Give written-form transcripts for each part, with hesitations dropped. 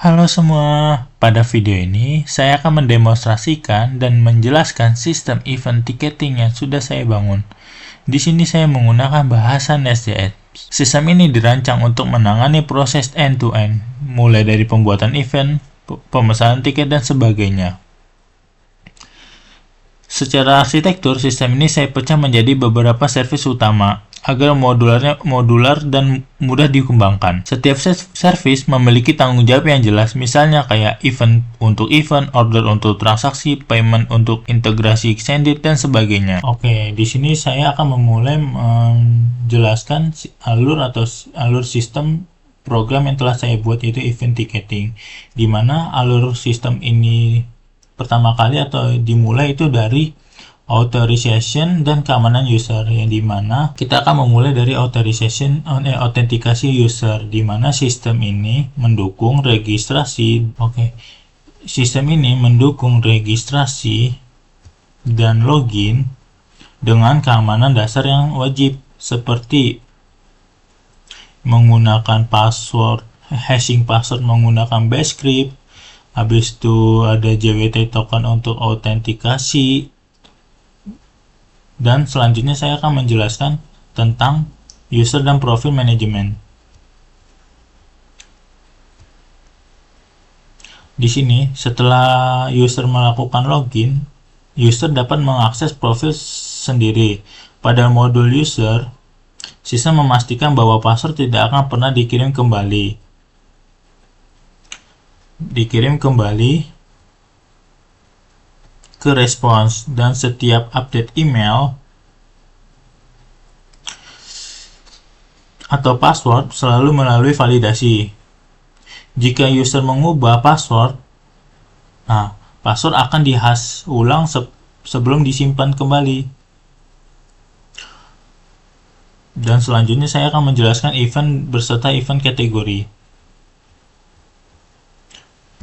Halo semua, pada video ini saya akan mendemonstrasikan dan menjelaskan sistem event ticketing yang sudah saya bangun. Di sini saya menggunakan bahasa Nest.js. Sistem ini dirancang untuk menangani proses end-to-end, mulai dari pembuatan event, pemesanan tiket, dan sebagainya. Secara arsitektur, sistem ini saya pecah menjadi beberapa service utama agar modular dan mudah dikembangkan. Setiap service memiliki tanggung jawab yang jelas, misalnya kayak event untuk event, order untuk transaksi, payment untuk integrasi extended, dan sebagainya. Oke, di sini saya akan memulai menjelaskan alur sistem program yang telah saya buat, yaitu event ticketing, di mana alur sistem ini pertama kali atau dimulai itu dari authorization dan keamanan user, yang dimana kita akan memulai dari autentikasi user, dimana sistem ini mendukung registrasi. Sistem ini mendukung registrasi dan login dengan keamanan dasar yang wajib, seperti menggunakan password, hashing password menggunakan bash script. Habis itu ada JWT token untuk autentikasi. Dan selanjutnya saya akan menjelaskan tentang user dan profile management. Di sini, setelah user melakukan login, user dapat mengakses profil sendiri. Pada modul user, sistem memastikan bahwa password tidak akan pernah dikirim kembali ke respons, dan setiap update email atau password selalu melalui validasi. Jika user mengubah password, password akan dihash ulang sebelum disimpan kembali. Dan selanjutnya saya akan menjelaskan event beserta event kategori.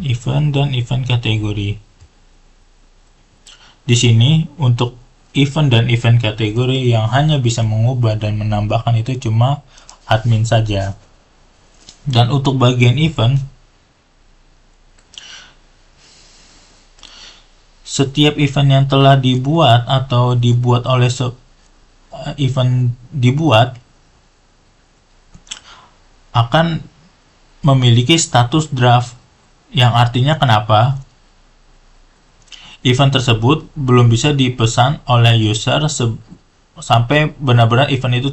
Event dan event kategori. Di sini, untuk event dan event kategori yang hanya bisa mengubah dan menambahkan itu cuma admin saja. Dan untuk bagian event, setiap event yang telah dibuat atau dibuat oleh event dibuat akan memiliki status draft, yang artinya kenapa event tersebut belum bisa dipesan oleh user sampai benar-benar event itu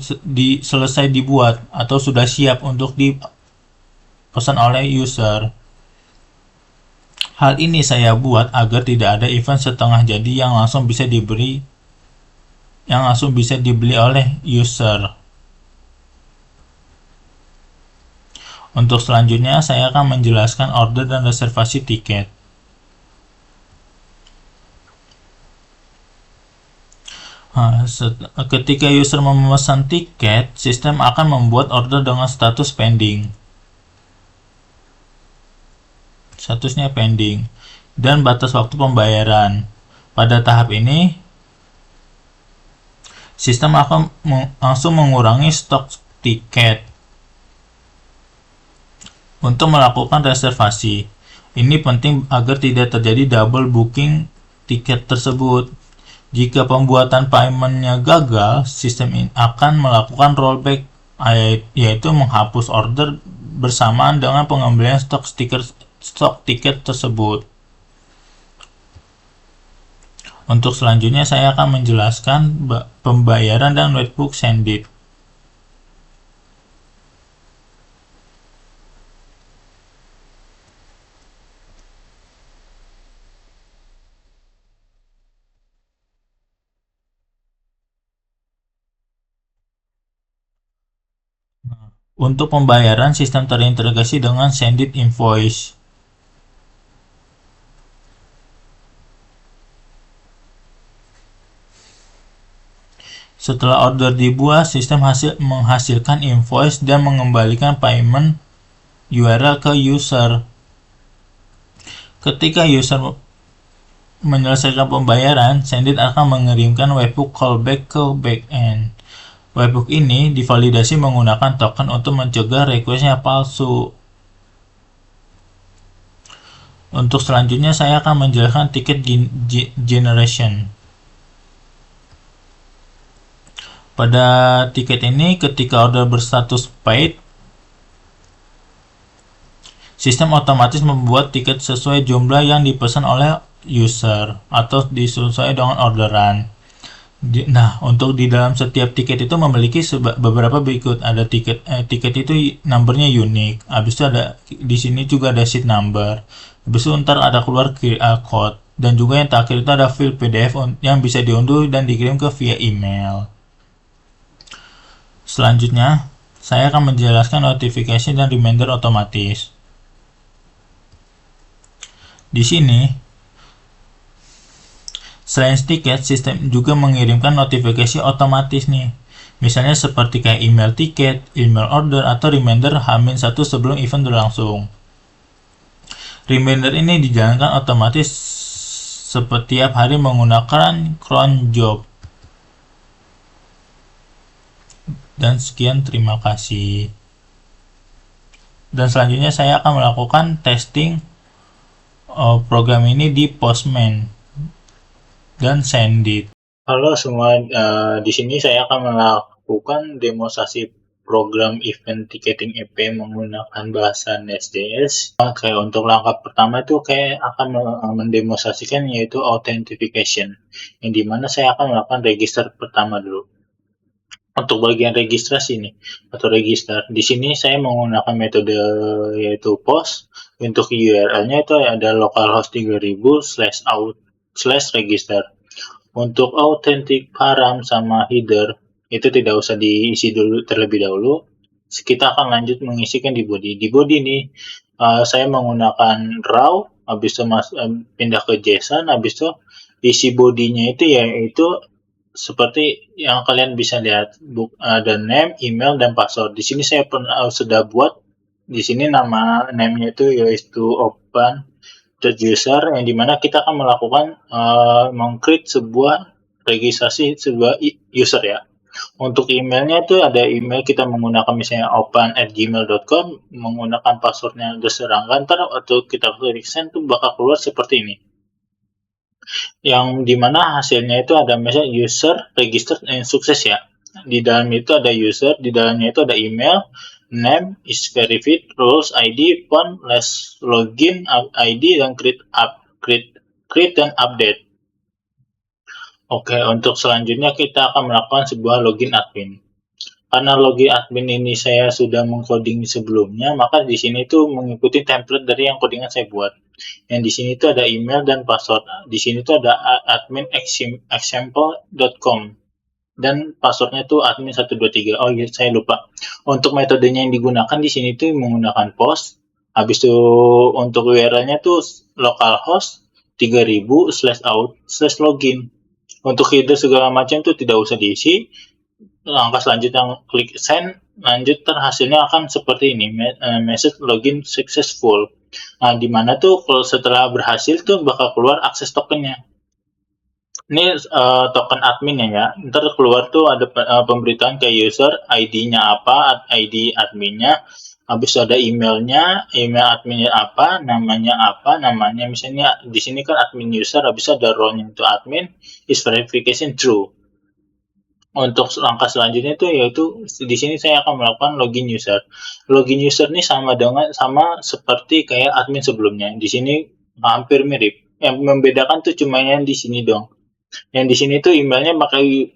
selesai dibuat atau sudah siap untuk dipesan oleh user. Hal ini saya buat agar tidak ada event setengah jadi yang langsung bisa dibeli oleh user. Untuk selanjutnya, saya akan menjelaskan order dan reservasi tiket. Ketika user memesan tiket, sistem akan membuat order dengan status pending. Statusnya pending. Dan batas waktu pembayaran. Pada tahap ini, sistem akan langsung mengurangi stok tiket untuk melakukan reservasi. Ini penting agar tidak terjadi double booking tiket tersebut. Jika pembuatan payment-nya gagal, sistem ini akan melakukan rollback, yaitu menghapus order bersamaan dengan pengembalian stok tiket tersebut. Untuk selanjutnya, saya akan menjelaskan pembayaran dan webhook sended. Untuk pembayaran, sistem terintegrasi dengan sended invoice. Setelah order dibuat, sistem menghasilkan invoice dan mengembalikan payment URL ke user. Ketika user menyelesaikan pembayaran, sended akan mengirimkan webhook callback ke backend. Webhook ini divalidasi menggunakan token untuk mencegah request-nya palsu. Untuk selanjutnya saya akan menjelaskan ticket generation. Pada tiket ini, ketika order berstatus paid, sistem otomatis membuat tiket sesuai jumlah yang dipesan oleh user atau disesuaikan dengan orderan. Nah, untuk di dalam setiap tiket itu memiliki beberapa berikut. Ada tiket itu numbernya unik. Habis itu ada di sini juga ada sheet number. Habis itu ntar ada keluar QR code. Dan juga yang terakhir itu ada file PDF yang bisa diunduh dan dikirim ke via email. Selanjutnya, saya akan menjelaskan notifikasi dan reminder otomatis. Di sini, selain tiket, sistem juga mengirimkan notifikasi otomatis nih. Misalnya seperti kayak email tiket, email order, atau reminder H-1 sebelum event berlangsung. Reminder ini dijalankan otomatis setiap hari menggunakan cron job. Dan sekian, terima kasih. Dan selanjutnya saya akan melakukan testing program ini di Postman dan Sendit. Halo semua, di sini saya akan melakukan demonstrasi program event ticketing EP menggunakan bahasa Nest.js. Oke, untuk langkah pertama itu kayak akan mendemonstrasikan yaitu authentication, yang dimana saya akan melakukan register pertama dulu. Untuk bagian registrasi nih atau register, di sini saya menggunakan metode yaitu post. Untuk URL-nya itu ada localhost 3000/out/register. Untuk authentic param sama header itu tidak usah diisi dulu terlebih dahulu. Kita akan lanjut mengisikan di body. Di body ini saya menggunakan raw, habis itu pindah ke JSON, habis itu isi bodinya itu yaitu seperti yang kalian bisa lihat, ada name, email, dan password. Di sini saya sudah buat. Di sini nama name-nya itu yaitu open.user, yang dimana kita akan melakukan meng-create sebuah registrasi sebuah user ya. Untuk emailnya itu ada email kita menggunakan misalnya open@gmail.com, menggunakan passwordnya terserangkan, atau kita klik send itu bakal keluar seperti ini. Yang dimana hasilnya itu ada misalnya user register and sukses ya. Di dalam itu ada user, di dalamnya itu ada email, name is verified, roles ID, phone, login ID, dan create dan update. Oke, untuk selanjutnya kita akan melakukan sebuah login admin. Karena login admin ini saya sudah mengcoding sebelumnya, maka di sini tuh mengikuti template dari yang codingan saya buat. Yang di sini tuh ada email dan password. Di sini tuh ada admin example.com dan passwordnya tuh admin123. Oh iya, saya lupa. Untuk metodenya yang digunakan di sini tuh menggunakan post. Habis itu untuk URL-nya tuh localhost 3000/out/login. Untuk header segala macam tuh tidak usah diisi. Langkah selanjutnya klik send, lanjut hasilnya akan seperti ini, message login successful. Nah, dimana tuh kalau setelah berhasil tuh bakal keluar akses tokennya. Ini token adminnya ya. Ntar keluar tuh ada pemberitahuan ke user, ID-nya apa, ID adminnya, habis ada emailnya, email adminnya apa, namanya misalnya di sini kan admin user, habis ada role-nya itu admin, is verification true. Untuk langkah selanjutnya itu yaitu di sini saya akan melakukan login user. Login user ini sama seperti kayak admin sebelumnya. Di sini hampir mirip. Yang membedakan tuh cuma yang di sini dong. Yang di sini tuh emailnya pakai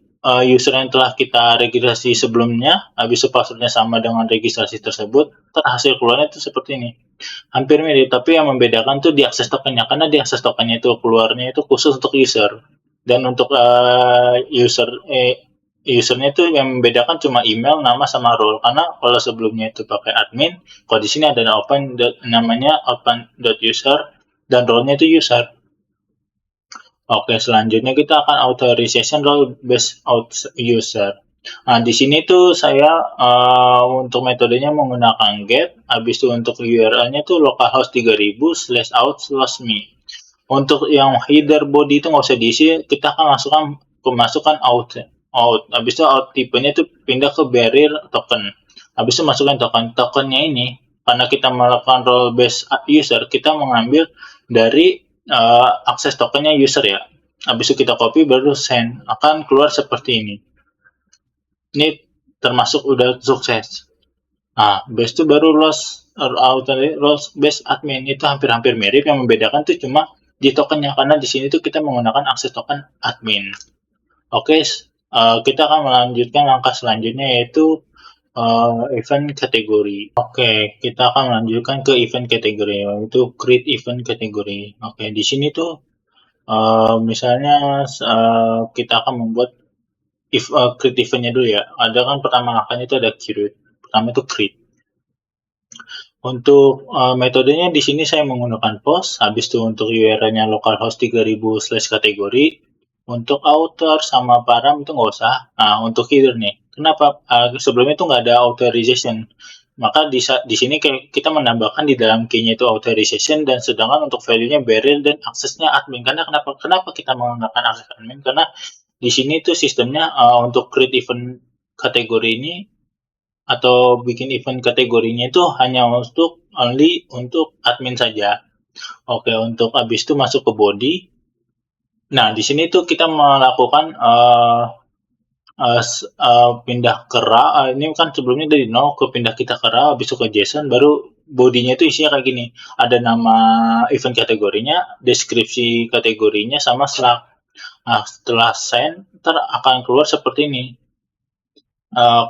user yang telah kita registrasi sebelumnya, habis itu passwordnya sama dengan registrasi tersebut. Hasil keluarnya itu seperti ini. Hampir mirip, tapi yang membedakan tuh di akses tokennya, karena di akses tokennya itu keluarnya itu khusus untuk user. Dan untuk usernya itu yang membedakan cuma email, nama, sama role. Karena kalau sebelumnya itu pakai admin, kalau di sini ada namanya open.user dan role-nya itu user. Oke, selanjutnya kita akan authorization role based user. Nah, di sini tuh saya untuk metodenya menggunakan get, habis itu untuk URL-nya tuh localhost 3000/out/me. Untuk yang header body itu nggak usah diisi, kita akan masukkan out. Habis itu out tipenya itu pindah ke barrier token. Habis itu masukkan tokennya ini, karena kita melakukan role based user, kita mengambil dari akses tokennya user ya. Habis itu kita copy baru send, akan keluar seperti ini. Ini termasuk udah sukses. Nah, base itu baru roles base admin itu hampir-hampir mirip, yang membedakan tuh cuma di tokennya, karena di sini tuh kita menggunakan akses token admin. Oke, kita akan melanjutkan langkah selanjutnya, yaitu event kategori. Oke, kita akan melanjutkan ke event kategori, yaitu create event kategori. Oke, di sini tuh misalnya kita akan membuat create eventnya dulu ya. Ada kan pertama langkahnya itu ada create. Pertama itu create. Untuk metodenya di sini saya menggunakan post, habis itu untuk URL-nya localhost 3000/kategori. Untuk author sama param itu nggak usah. Nah, untuk header nih, kenapa sebelumnya itu nggak ada authorization? Maka di sini kita menambahkan di dalam key-nya itu authorization, dan sedangkan untuk value-nya barrel dan aksesnya admin. Karena kenapa kita menggunakan akses admin? Karena di sini tuh sistemnya untuk create event kategori ini atau bikin event kategorinya itu hanya untuk admin saja. Oke, untuk habis itu masuk ke body. Nah, di sini tuh kita melakukan pindah ke raw. Ini kan sebelumnya dari nol ke pindah kita ke raw, habis itu ke JSON, baru bodinya itu isinya kayak gini. Ada nama event kategorinya, deskripsi kategorinya, sama slug. Nah, setelah send, ntar akan keluar seperti ini.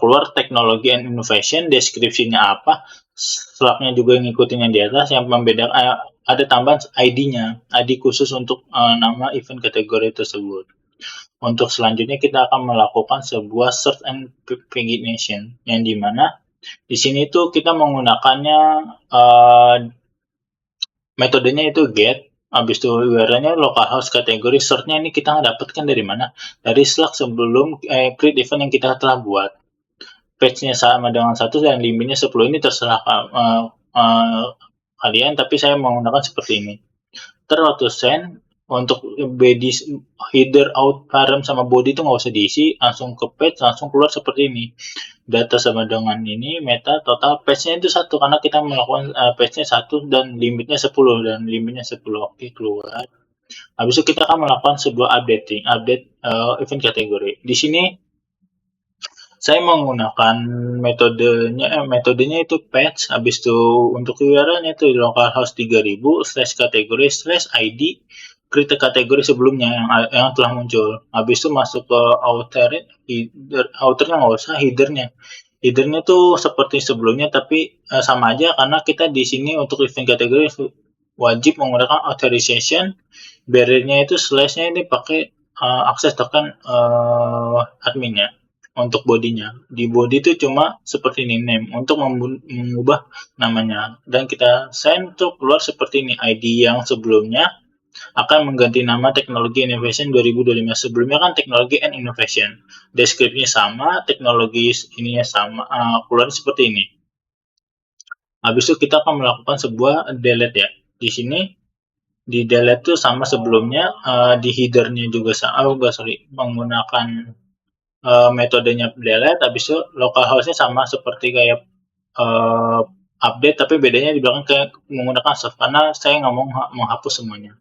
Keluar teknologi and innovation, deskripsinya apa, slugnya juga ngikutin yang di atas, yang membedakan ada tambahan ID-nya, ID khusus untuk nama event kategori tersebut. Untuk selanjutnya kita akan melakukan sebuah search and pagination, yang dimana di sini tuh kita menggunakannya metodenya itu get, habis itu URL-nya localhost kategori, search-nya ini kita dapatkan dari mana? Dari slug sebelum create event yang kita telah buat. Page-nya sama dengan 1 dan limitnya 10, ini terserah kalian, tapi saya menggunakan seperti ini. Terus send, untuk body, header, out, param, sama body itu nggak usah diisi, langsung ke page, langsung keluar seperti ini. Data sama dengan ini, meta, total, page-nya itu 1, karena kita melakukan page-nya 1 dan limitnya 10, Oke, keluar. Habis itu kita akan melakukan sebuah update event kategori. Di sini saya menggunakan metodenya itu patch, habis itu untuk URL-nya itu localhost 3000/kategori/id, create kategori sebelumnya yang telah muncul. Habis itu masuk ke outernya nggak usah, headernya tuh seperti sebelumnya, tapi sama aja, karena kita di sini untuk event kategori wajib menggunakan authorization, barrier-nya itu slash-nya ini pakai akses token adminnya. Untuk bodinya, di body itu cuma seperti ini, name, untuk mengubah namanya, dan kita send tuh keluar seperti ini. ID yang sebelumnya akan mengganti nama teknologi innovation 2025. Sebelumnya kan teknologi and innovation, deskripsinya sama, teknologi ininya sama, keluar seperti ini. Habis itu kita akan melakukan sebuah delete ya. Di sini di delete tuh sama sebelumnya, di headernya juga sama, menggunakan metodenya delete, habis itu localhost-nya sama seperti kayak update, tapi bedanya di belakang kayak menggunakan soft, karena saya nggak mau menghapus semuanya.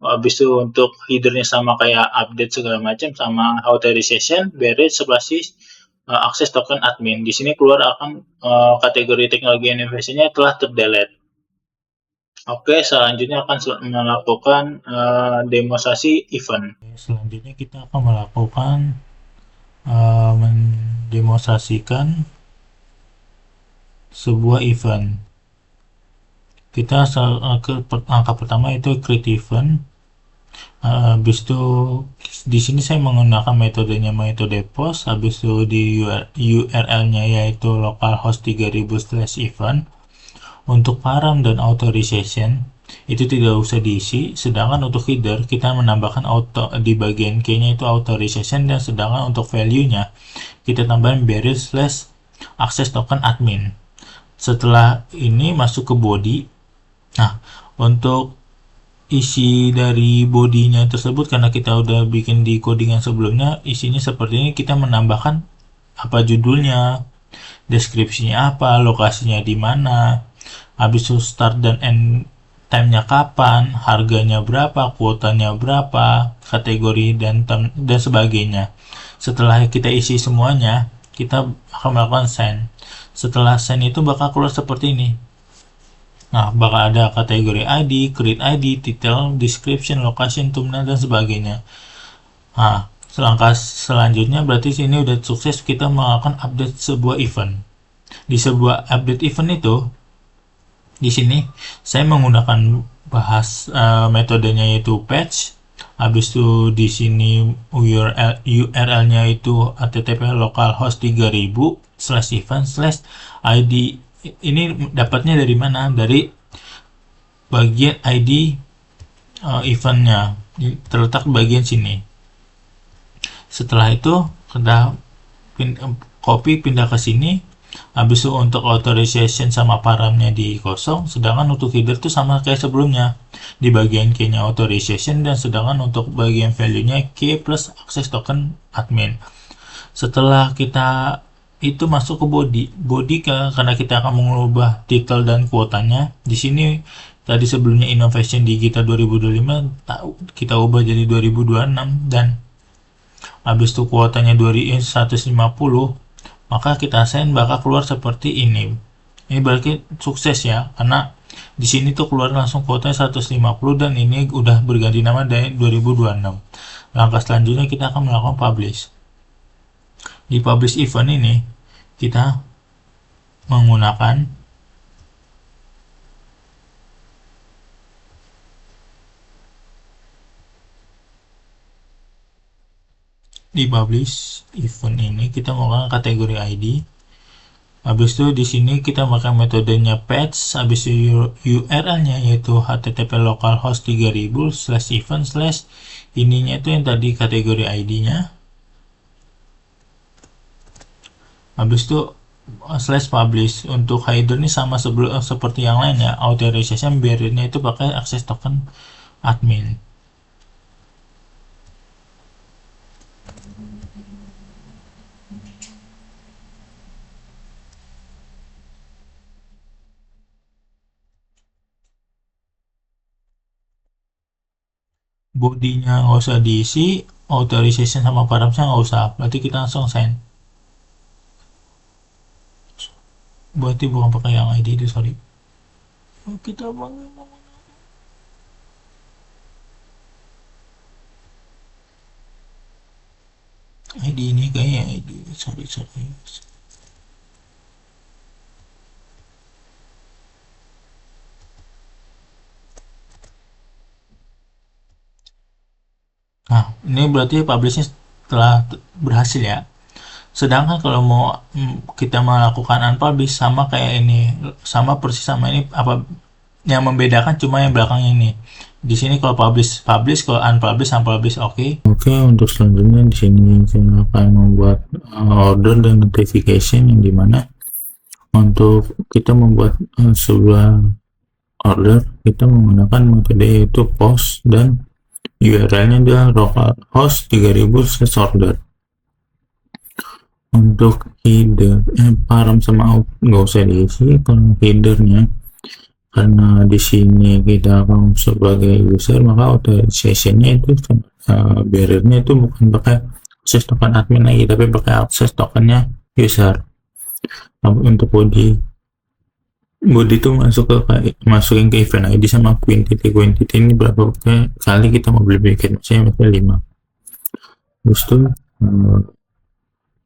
Habis itu untuk headernya sama kayak update segala macam, sama authorization, barrel, sebasis akses token admin. Di sini keluar akan kategori teknologi innovation-nya telah terdelete. Oke, selanjutnya akan melakukan demonstrasi event. Selanjutnya kita akan melakukan mendemonstrasikan sebuah event. Kita angka pertama itu create event. Habis itu di sini saya menggunakan metodenya metode post. Habis itu di URL-nya yaitu localhost 3000/event. Untuk param dan authorization itu tidak usah diisi, sedangkan untuk header kita menambahkan di bagian key-nya itu authorization, dan sedangkan untuk value-nya kita tambahin barrel / access token admin. Setelah ini masuk ke body. Nah, untuk isi dari bodinya tersebut, karena kita udah bikin di codingan sebelumnya, isinya seperti ini. Kita menambahkan apa judulnya, deskripsinya apa, lokasinya di mana, habis itu start dan end time-nya kapan, harganya berapa, kuotanya berapa, kategori dan sebagainya. Setelah kita isi semuanya, kita akan melakukan send. Setelah send itu bakal keluar seperti ini. Nah, bakal ada kategori ID, create ID, title, description, location, thumbnail, dan sebagainya. Nah, langkah selanjutnya berarti sini udah sukses kita melakukan update sebuah event. Di sebuah update event itu, di sini saya menggunakan metodenya yaitu patch. Habis itu di sini URL-nya itu http localhost 3000/event/id. Ini dapatnya dari mana? Dari bagian ID eventnya, terletak bagian sini. Setelah itu kita copy pindah ke sini. Habis itu untuk authorization sama paramnya di kosong, sedangkan untuk header itu sama kayak sebelumnya. Di bagian key-nya authorization, dan sedangkan untuk bagian value-nya key plus access token admin. Setelah kita itu masuk ke body karena kita akan mengubah title dan kuotanya. Di sini tadi sebelumnya Innovation Digital 2025 kita ubah jadi 2026, dan habis itu kuotanya 150, maka kita send bakal keluar seperti ini. Ini berarti sukses ya, karena di sini tuh keluar langsung kuotanya 150, dan ini udah berganti nama dari 2026. Langkah selanjutnya kita akan melakukan publish. Di publish event ini kita menggunakan di publish event ini kita menggunakan kategori ID. Habis itu di sini kita pakai metodenya patch. Habis itu URL-nya yaitu http localhost 3000/event/ ininya itu yang tadi kategori ID-nya. Habis itu /publish. Untuk header ini sama seperti yang lain ya. Authorization barrier-nya itu pakai access token admin. Bodinya nggak usah diisi, authorization sama paramnya nggak usah, berarti kita langsung send. Berarti bukan pakai yang ID itu, sorry. Kita bangun ID ini kayaknya ID, sorry. Nah, ini berarti publishnya telah berhasil ya. Sedangkan kalau mau kita melakukan unpublish, sama kayak ini, sama persis sama ini, apa yang membedakan cuma yang belakangnya ini. Di sini kalau publish, kalau unpublish, oke. Oke, untuk selanjutnya di sini saya akan membuat order dan notification, yang dimana untuk kita membuat sebuah order kita menggunakan metode yaitu post, dan URL-nya adalah localhost 3000/order. Untuk header param sama out nggak usah diisi kalau headernya, karena di sini kita akan sebagai user, maka authorization-nya itu barrier-nya itu bukan pakai access token admin lagi, tapi pakai access tokennya user. Untuk body itu masukin ke event ID sama quantity ini berapa kali kita mau beli paket, misalnya 5. Terus tuh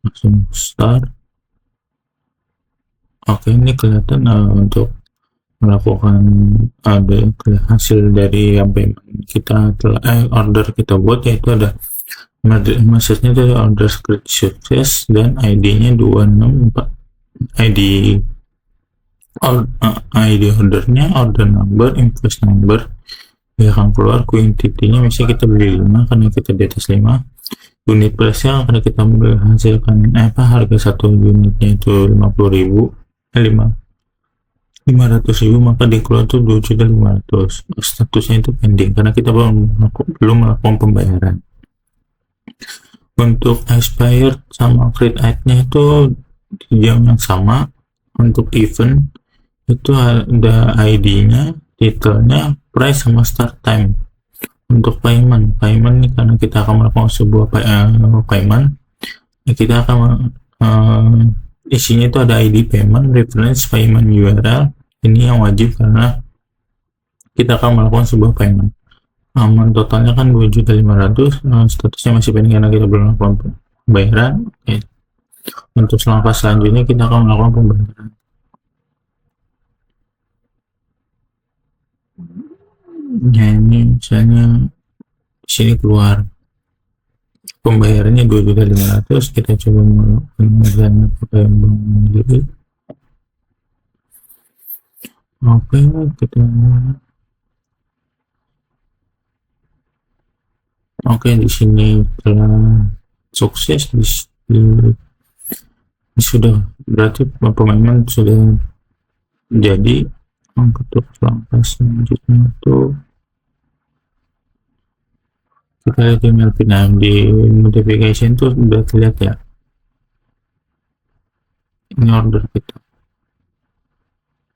langsung start. Oke, ini kelihatan untuk melakukan ada hasil dari yang kita order kita buat, yaitu ada message-nya dari order script success, dan ID-nya 264, ID ordernya, order number, invoice number, ya akan keluar quantity-nya. Misalnya kita beli 5 karena kita di atas 5. Unit price-nya karena kita menghasilkan harga satu unitnya itu 500.000, maka dikeluar tuh 2.500.000. Statusnya itu pending karena kita belum melakukan pembayaran. Untuk expired sama create nya itu di jam yang sama. Untuk event itu ada ID-nya detailnya price sama start time. Untuk payment ini karena kita akan melakukan sebuah payment, ya kita akan isinya itu ada ID payment, reference payment URL. Ini yang wajib karena kita akan melakukan sebuah payment. Totalnya kan 2.500.000, statusnya masih pending karena kita belum melakukan pembayaran. Oke. Untuk langkah selanjutnya kita akan melakukan pembayaran. Ya, ini misalnya sini keluar pembayarannya 2.500.000, kita coba melakukan pakai bank mandiri. Oke, kita di sini telah sukses sudah, berarti pembayaran sudah jadi. Untuk langkah selanjutnya itu kita lihat email pinjam di notification tuh udah terlihat ya, ini order kita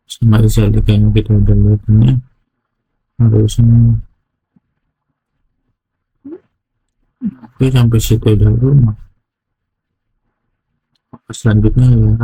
sama isi kayaknya kita udah lihat. Ini harusnya oke, sampai situ dulu. Selanjutnya ya